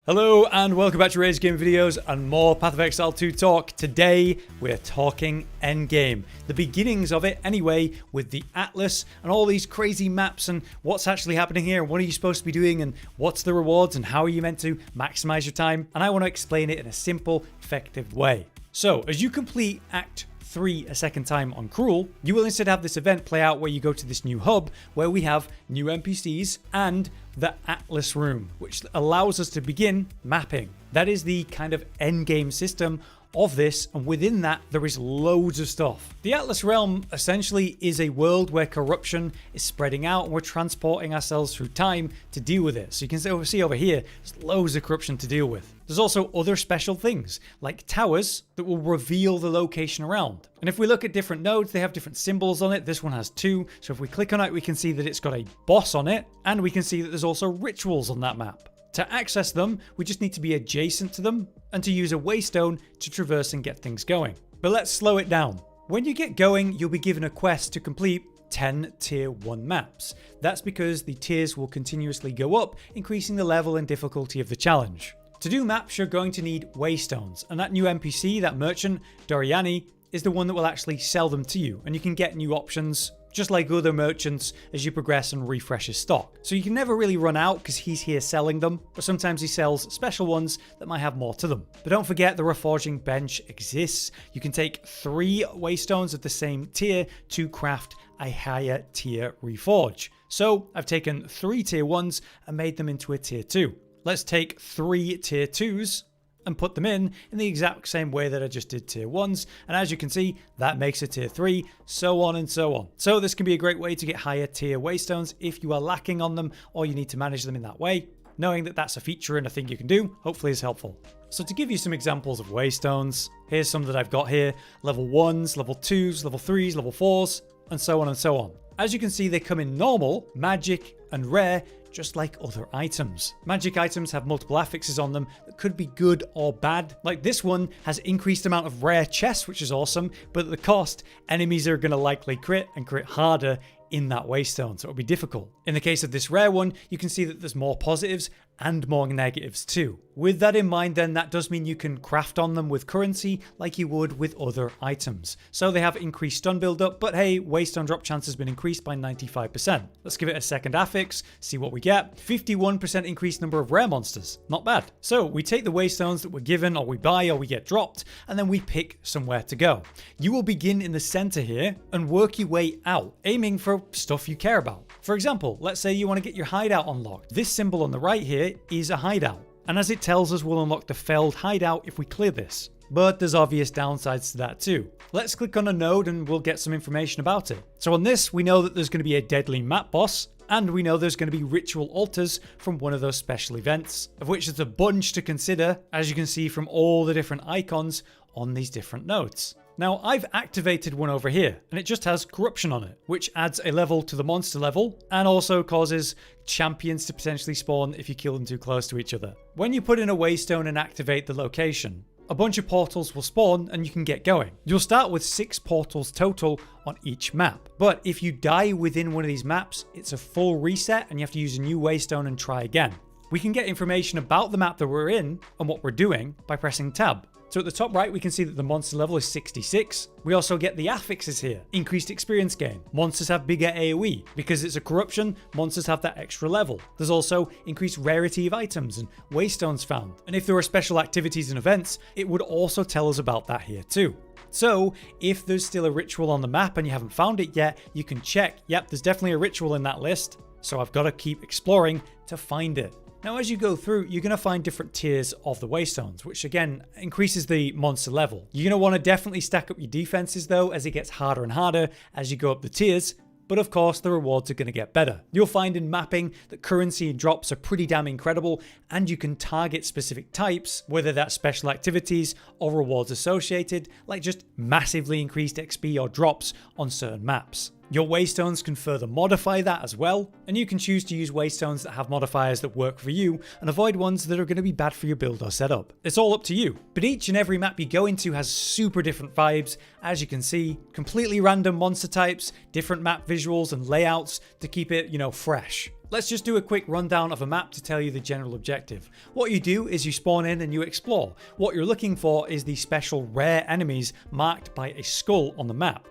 Hello and welcome back to Rage Game videos and more Path of Exile 2 talk. Today we're talking Endgame, the beginnings of it anyway, with the Atlas and all these crazy maps and what's actually happening here, what are you supposed to be doing and what's the rewards and how are you meant to maximize your time, and I want to explain it in a simple, effective way. So as you complete Act 3 a second time on Cruel, you will instead have this event play out where you go to this new hub where we have new NPCs and the Atlas room, which allows us to begin mapping. That is the kind of endgame system of this, and within that there is loads of stuff. The Atlas realm essentially is a world where corruption is spreading out and we're transporting ourselves through time to deal with it. So you can see over here, there's loads of corruption to deal with. There's also other special things like towers that will reveal the location around. And if we look at different nodes, they have different symbols on it. This one has two. So if we click on it, we can see that it's got a boss on it, and we can see that there's also rituals on that map. To access them, we just need to be adjacent to them and to use a waystone to traverse and get things going. But let's slow it down. When you get going, you'll be given a quest to complete 10 tier 1 maps. That's because the tiers will continuously go up, increasing the level and difficulty of the challenge. To do maps, you're going to need waystones, and that new NPC, that merchant, Doriani, is the one that will actually sell them to you, and you can get new options just like other merchants as you progress and refresh his stock. So you can never really run out because he's here selling them, but sometimes he sells special ones that might have more to them. But don't forget the reforging bench exists. You can take 3 waystones of the same tier to craft a higher tier reforge. So I've taken 3 tier 1s and made them into a tier 2. Let's take 3 tier 2s and put them in the exact same way that I just did tier 1s, and as you can see, that makes a tier 3, so on and so on. So this can be a great way to get higher tier waystones if you are lacking on them or you need to manage them in that way. Knowing that that's a feature and a thing you can do, hopefully is helpful. So to give you some examples of waystones, here's some that I've got here: level 1s, level 2s, level 3s, level 4s, and so on and so on. As you can see, they come in normal, magic, and rare, just like other items. Magic items have multiple affixes on them that could be good or bad. Like this one has increased amount of rare chests, which is awesome, but at the cost, enemies are going to likely crit and crit harder in that waystone, so it'll be difficult. In the case of this rare one, you can see that there's more positives and more negatives too. With that in mind, then, that does mean you can craft on them with currency like you would with other items. So they have increased stun build up, but hey, waystone drop chance has been increased by 95%. Let's give it a second affix, see what we get. 51% increased number of rare monsters. Not bad. So we take the waystones that we're given, or we buy, or we get dropped, and then we pick somewhere to go. You will begin in the center here and work your way out, aiming for stuff you care about. For example, let's say you want to get your hideout unlocked. This symbol on the right here is a hideout, and as it tells us, we'll unlock the failed hideout if we clear this. But there's obvious downsides to that too. Let's click on a node and we'll get some information about it. So on this, we know that there's going to be a deadly map boss, and we know there's going to be ritual altars from one of those special events, of which there's a bunch to consider, as you can see from all the different icons on these different nodes. Now, I've activated one over here, and it just has corruption on it, which adds a level to the monster level and also causes champions to potentially spawn if you kill them too close to each other. When you put in a waystone and activate the location, a bunch of portals will spawn and you can get going. You'll start with 6 portals total on each map, but if you die within one of these maps, it's a full reset and you have to use a new waystone and try again. We can get information about the map that we're in and what we're doing by pressing tab. So at the top right, we can see that the monster level is 66. We also get the affixes here. Increased experience gain. Monsters have bigger AoE. Because it's a corruption, monsters have that extra level. There's also increased rarity of items and waystones found. And if there are special activities and events, it would also tell us about that here too. So if there's still a ritual on the map and you haven't found it yet, you can check, yep, there's definitely a ritual in that list. So I've got to keep exploring to find it. Now, as you go through, you're going to find different tiers of the waystones, which again increases the monster level. You're going to want to definitely stack up your defenses though, as it gets harder and harder as you go up the tiers. But of course, the rewards are going to get better. You'll find in mapping that currency and drops are pretty damn incredible, and you can target specific types, whether that's special activities or rewards associated, like just massively increased XP or drops on certain maps. Your waystones can further modify that as well, and you can choose to use waystones that have modifiers that work for you and avoid ones that are going to be bad for your build or setup. It's all up to you. But each and every map you go into has super different vibes, as you can see, completely random monster types, different map visuals and layouts to keep it, fresh. Let's just do a quick rundown of a map to tell you the general objective. What you do is you spawn in and you explore. What you're looking for is the special rare enemies marked by a skull on the map.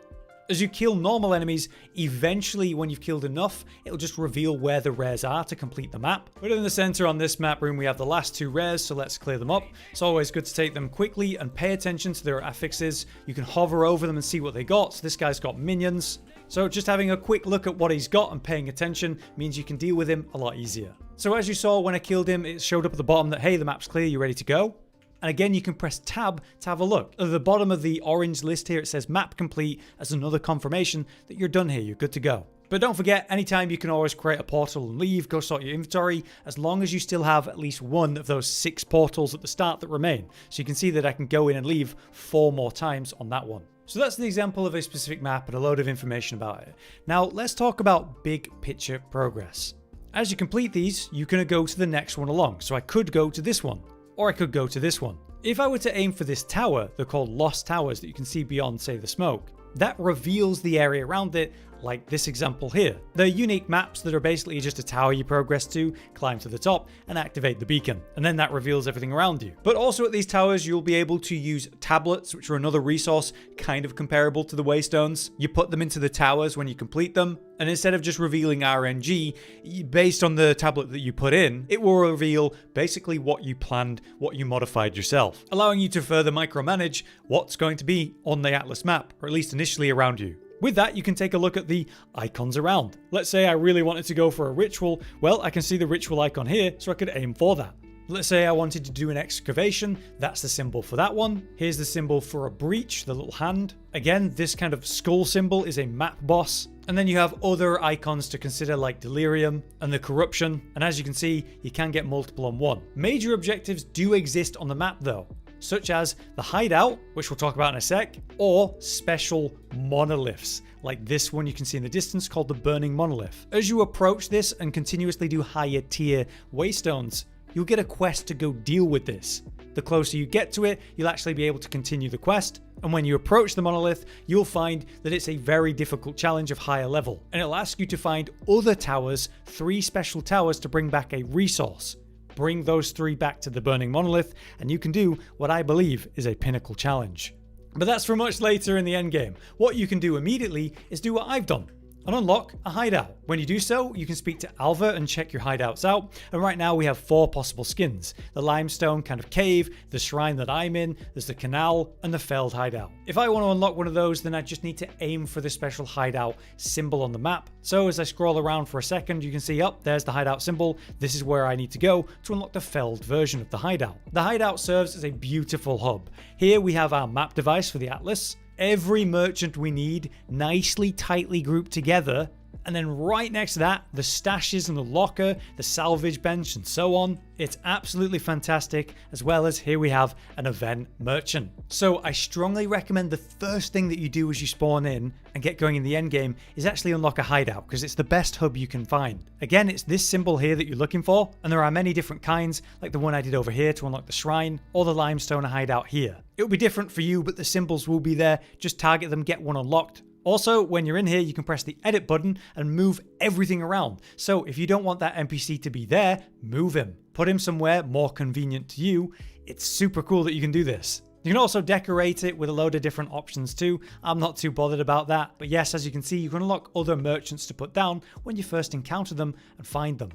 As you kill normal enemies, eventually when you've killed enough, it'll just reveal where the rares are to complete the map. But in the center on this map room, we have the last 2 rares, so let's clear them up. It's always good to take them quickly and pay attention to their affixes. You can hover over them and see what they got. So this guy's got minions. So just having a quick look at what he's got and paying attention means you can deal with him a lot easier. So as you saw when I killed him, it showed up at the bottom that, hey, the map's clear, you're ready to go. And again, you can press tab to have a look. At the bottom of the orange list here, it says map complete as another confirmation that you're done here, you're good to go. But don't forget, anytime you can always create a portal and leave, go sort your inventory, as long as you still have at least one of those 6 portals at the start that remain. So you can see that I can go in and leave 4 more times on that one. So that's the example of a specific map and a load of information about it. Now let's talk about big picture progress. As you complete these, you can go to the next one along. So I could go to this one, or I could go to this one. If I were to aim for this tower, they're called lost towers that you can see beyond, say, the smoke. That reveals the area around it, like this example here. They're unique maps that are basically just a tower you progress to, climb to the top, and activate the beacon. And then that reveals everything around you. But also at these towers, you'll be able to use tablets, which are another resource kind of comparable to the waystones. You put them into the towers when you complete them, and instead of just revealing RNG, based on the tablet that you put in, it will reveal basically what you planned, what you modified yourself, allowing you to further micromanage what's going to be on the Atlas map, or at least initially around you. With that, you can take a look at the icons around. Let's say I really wanted to go for a ritual. Well, I can see the ritual icon here, so I could aim for that. Let's say I wanted to do an excavation. That's the symbol for that one. Here's the symbol for a breach, the little hand. Again, this kind of skull symbol is a map boss. And then you have other icons to consider like delirium and the corruption. And as you can see, you can get multiple on one. Major objectives do exist on the map though, such as the hideout, which we'll talk about in a sec, or special monoliths, like this one you can see in the distance called the Burning Monolith. As you approach this and continuously do higher tier waystones, you'll get a quest to go deal with this. The closer you get to it, you'll actually be able to continue the quest, and when you approach the monolith, you'll find that it's a very difficult challenge of higher level, and it'll ask you to find other towers, 3 special towers to bring back a resource. Bring those 3 back to the Burning Monolith, and you can do what I believe is a pinnacle challenge. But that's for much later in the endgame. What you can do immediately is do what I've done and unlock a hideout. When you do so, you can speak to Alva and check your hideouts out. And right now we have 4 possible skins. The limestone kind of cave, the shrine that I'm in, there's the canal, and the felled hideout. If I want to unlock one of those, then I just need to aim for the special hideout symbol on the map. So as I scroll around for a second, you can see, there's the hideout symbol. This is where I need to go to unlock the felled version of the hideout. The hideout serves as a beautiful hub. Here we have our map device for the Atlas. Every merchant we need, nicely, tightly grouped together. And then right next to that, the stashes and the locker, the salvage bench, and so on. It's absolutely fantastic, as well as here we have an event merchant. So I strongly recommend the first thing that you do as you spawn in and get going in the endgame is actually unlock a hideout, because it's the best hub you can find. Again, it's this symbol here that you're looking for, and there are many different kinds, like the one I did over here to unlock the shrine, or the limestone hideout here. It'll be different for you, but the symbols will be there. Just target them, get one unlocked. Also, when you're in here, you can press the edit button and move everything around. So if you don't want that NPC to be there, move him. Put him somewhere more convenient to you. It's super cool that you can do this. You can also decorate it with a load of different options too. I'm not too bothered about that. But yes, as you can see, you can unlock other merchants to put down when you first encounter them and find them.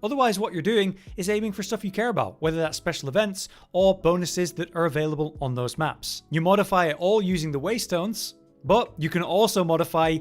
Otherwise, what you're doing is aiming for stuff you care about, whether that's special events or bonuses that are available on those maps. You modify it all using the waystones, but you can also modify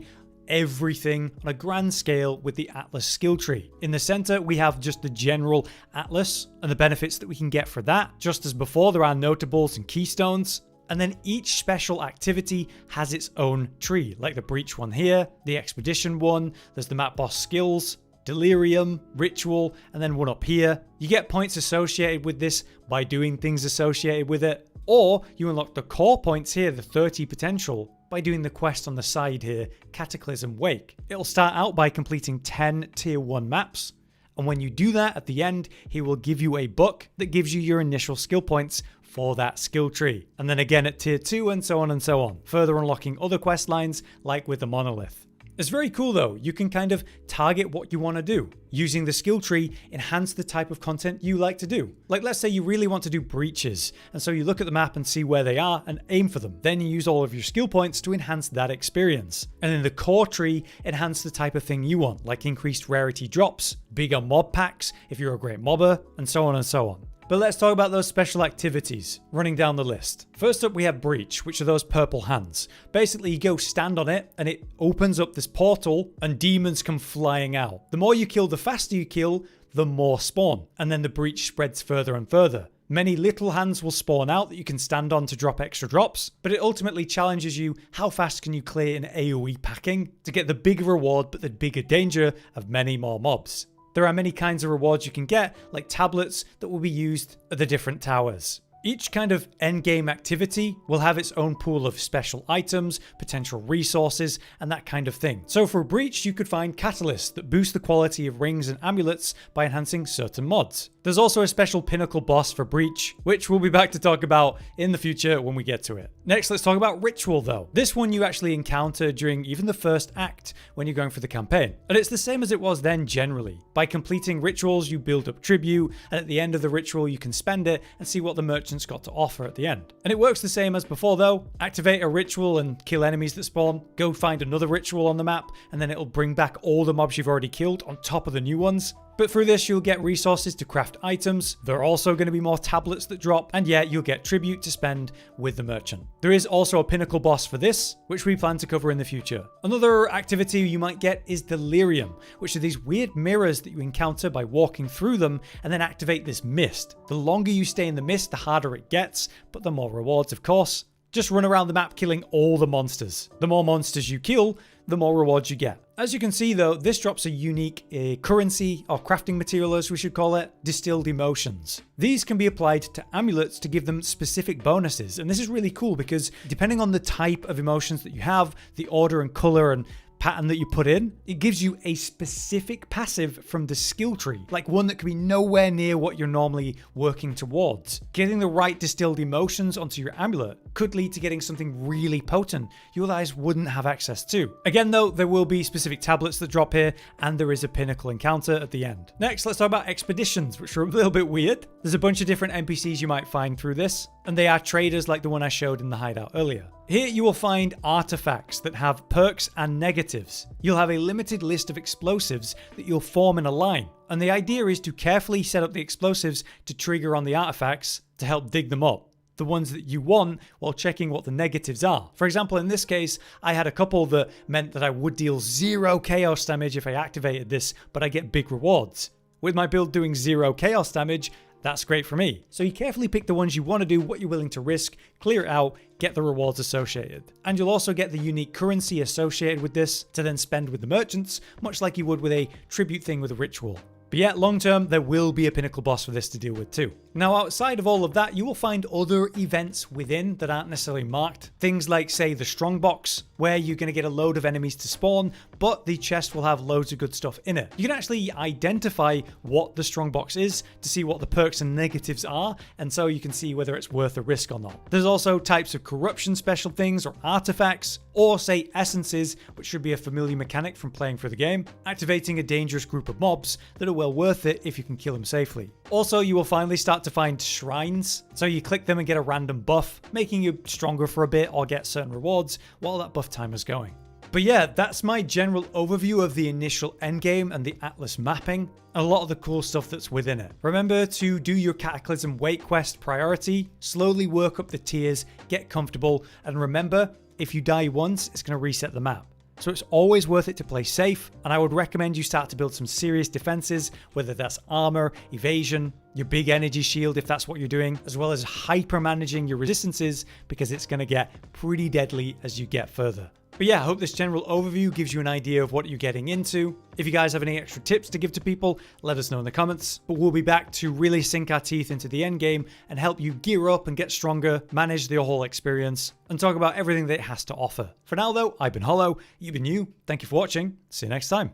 everything on a grand scale with the Atlas skill tree. In the center, we have just the general Atlas and the benefits that we can get for that. Just as before, there are notables and keystones. And then each special activity has its own tree, like the breach one here, the expedition one, there's the map boss skills, delirium, ritual, and then one up here. You get points associated with this by doing things associated with it, or you unlock the core points here, the 30 potential, by doing the quest on the side here, Cataclysm Wake. It'll start out by completing 10 tier 1 maps, and when you do that at the end, he will give you a book that gives you your initial skill points for that skill tree. And then again at tier 2 and so on, further unlocking other quest lines like with the monolith. It's very cool though, you can kind of target what you want to do. Using the skill tree, enhance the type of content you like to do. Like let's say you really want to do breaches, and so you look at the map and see where they are and aim for them. Then you use all of your skill points to enhance that experience. And in the core tree, enhance the type of thing you want, like increased rarity drops, bigger mob packs if you're a great mobber, and so on and so on. But let's talk about those special activities, running down the list. First up we have Breach, which are those purple hands. Basically you go stand on it and it opens up this portal and demons come flying out. The more you kill, the faster you kill, the more spawn. And then the breach spreads further and further. Many little hands will spawn out that you can stand on to drop extra drops, but it ultimately challenges you how fast can you clear an AoE packing to get the bigger reward but the bigger danger of many more mobs. There are many kinds of rewards you can get, like tablets that will be used at the different towers. Each kind of endgame activity will have its own pool of special items, potential resources, and that kind of thing. So for Breach, you could find catalysts that boost the quality of rings and amulets by enhancing certain mods. There's also a special pinnacle boss for Breach, which we'll be back to talk about in the future when we get to it. Next, let's talk about Ritual though. This one you actually encounter during even the first act when you're going for the campaign. And it's the same as it was then generally. By completing rituals, you build up tribute, and at the end of the ritual, you can spend it and see what the merchant's got to offer at the end. And it works the same as before though. Activate a ritual and kill enemies that spawn, go find another ritual on the map, and then it'll bring back all the mobs you've already killed on top of the new ones. But through this, you'll get resources to craft items. There are also going to be more tablets that drop, and yeah, you'll get tribute to spend with the merchant. There is also a pinnacle boss for this, which we plan to cover in the future. Another activity you might get is Delirium, which are these weird mirrors that you encounter by walking through them and then activate this mist. The longer you stay in the mist, the harder it gets, but the more rewards, of course. Just run around the map killing all the monsters. The more monsters you kill, the more rewards you get. As you can see though, this drops a unique currency or crafting material, as we should call it, distilled emotions. These can be applied to amulets to give them specific bonuses, and this is really cool because depending on the type of emotions that you have, the order and color and pattern that you put in, it gives you a specific passive from the skill tree, like one that could be nowhere near what you're normally working towards. Getting the right distilled emotions onto your amulet could lead to getting something really potent you otherwise wouldn't have access to. Again though, there will be specific tablets that drop here, and there is a pinnacle encounter at the end. Next, let's talk about expeditions, which are a little bit weird. There's a bunch of different NPCs you might find through this, and they are traders like the one I showed in the hideout earlier. Here you will find artifacts that have perks and negatives. You'll have a limited list of explosives that you'll form in a line, and the idea is to carefully set up the explosives to trigger on the artifacts to help dig them up, the ones that you want, while checking what the negatives are. For example, in this case, I had a couple that meant that I would deal 0 chaos damage if I activated this, but I get big rewards. With my build doing 0 chaos damage, that's great for me. So you carefully pick the ones you want to do, what you're willing to risk, clear it out, get the rewards associated. And you'll also get the unique currency associated with this to then spend with the merchants, much like you would with a tribute thing with a ritual. But yeah, long term, there will be a pinnacle boss for this to deal with too. Now, outside of all of that, you will find other events within that aren't necessarily marked. Things like, say, the strongbox, where you're going to get a load of enemies to spawn, but the chest will have loads of good stuff in it. You can actually identify what the strongbox is to see what the perks and negatives are, and so you can see whether it's worth a risk or not. There's also types of corruption special things or artifacts, or say essences, which should be a familiar mechanic from playing through the game, activating a dangerous group of mobs that are well worth it if you can kill them safely. Also, you will finally start to find shrines, so you click them and get a random buff, making you stronger for a bit or get certain rewards while that buff timer is going. But yeah, that's my general overview of the initial endgame and the Atlas mapping, and a lot of the cool stuff that's within it. Remember to do your Cataclysm Wait quest priority, slowly work up the tiers, get comfortable, and remember, if you die once, it's going to reset the map. So it's always worth it to play safe, and I would recommend you start to build some serious defenses, whether that's armor, evasion, your big energy shield if that's what you're doing, as well as hyper managing your resistances because it's going to get pretty deadly as you get further. But yeah, I hope this general overview gives you an idea of what you're getting into. If you guys have any extra tips to give to people, let us know in the comments. But we'll be back to really sink our teeth into the endgame and help you gear up and get stronger, manage the whole experience, and talk about everything that it has to offer. For now though, I've been Hollow, you've been you, thank you for watching, see you next time.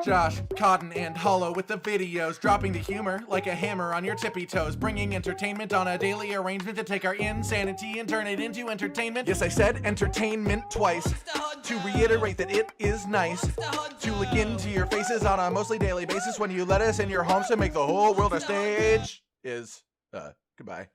Josh, Cotton, and Hollow with the videos, dropping the humor like a hammer on your tippy toes, bringing entertainment on a daily arrangement to take our insanity and turn it into entertainment. Yes, I said entertainment twice, to reiterate that it is nice to look into your faces on a mostly daily basis when you let us in your homes to make the whole world a stage. Goodbye.